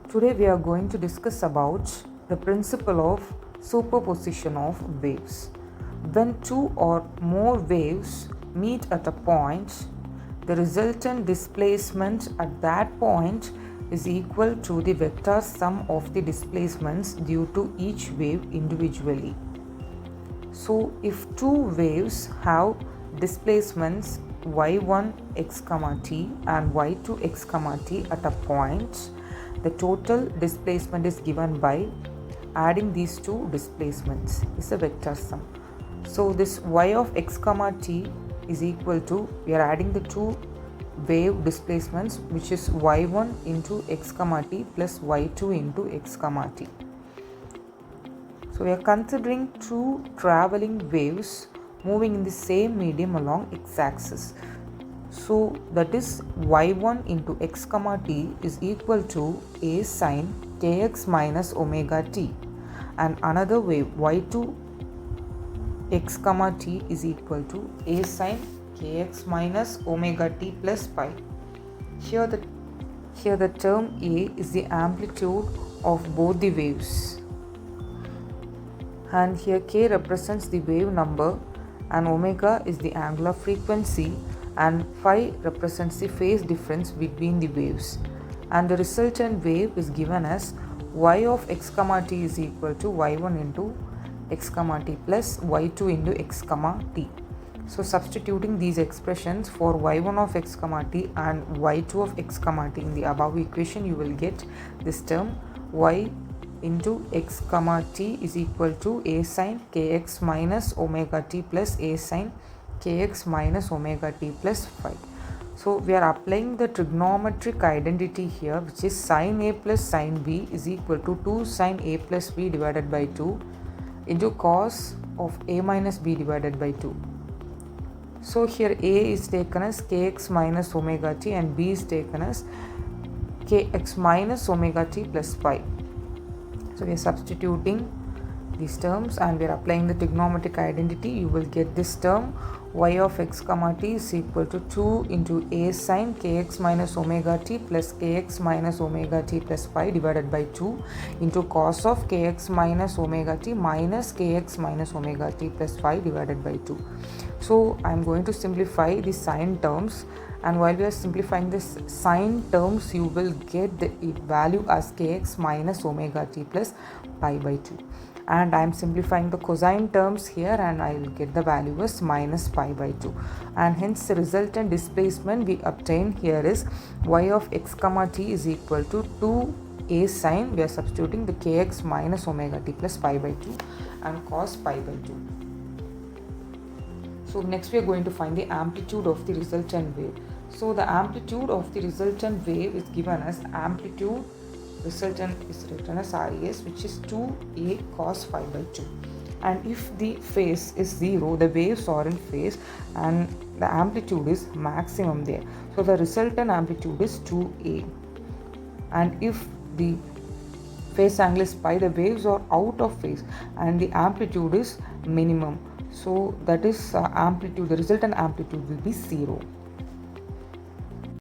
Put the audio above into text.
Today we are going to discuss about the principle of superposition of waves. When two or more waves meet at a point, the resultant displacement at that point is equal to the vector sum of the displacements due to each wave individually. So if two waves have displacements y1 x t and y2 x t at a point, the total displacement is given by adding these two displacements. It's a vector sum. So this y of x t is equal to, we are adding the two wave displacements, which is y1 into x t plus y2 into x t. So we are considering two traveling waves moving in the same medium along x-axis. So that is y1 into x t is equal to a sine kx minus omega t, and another wave y2 x t is equal to a sine kx minus omega t plus pi. Here the term a is the amplitude of both the waves, and here k represents the wave number and omega is the angular frequency, and phi represents the phase difference between the waves, and the resultant wave is given as y of x t is equal to y1 into x t plus y2 into x t. So substituting these expressions for y1 of x t and y2 of x t in the above equation, you will get this term y into x t is equal to a sine kx minus omega t plus a sine kx minus omega t plus phi. So we are applying the trigonometric identity here, which is sin a plus sin b is equal to 2 sin a plus b divided by 2 into cos of a minus b divided by 2. So here a is taken as kx minus omega t and b is taken as kx minus omega t plus phi. So we are substituting these terms and we are applying the trigonometric identity. You will get this term y of x t is equal to 2 into a sine kx minus omega t plus kx minus omega t plus phi divided by 2 into cos of kx minus omega t minus kx minus omega t plus phi divided by 2. So I am going to simplify the sine terms, and while we are simplifying this sine terms, you will get the value as kx minus omega t plus pi by 2. And I am simplifying the cosine terms here, and I will get the value as minus pi by 2. And hence the resultant displacement we obtain here is y of x t is equal to 2 a sine, we are substituting the kx minus omega t plus pi by 2 and cos pi by 2. So next we are going to find the amplitude of the resultant wave. So the amplitude of the resultant wave is given as amplitude resultant is written as RES, which is 2a cos phi by 2. And if the phase is 0, the waves are in phase and the amplitude is maximum there. So the resultant amplitude is 2a. And if the phase angle is pi, the waves are out of phase and the amplitude is minimum. So that is amplitude, the resultant amplitude will be 0.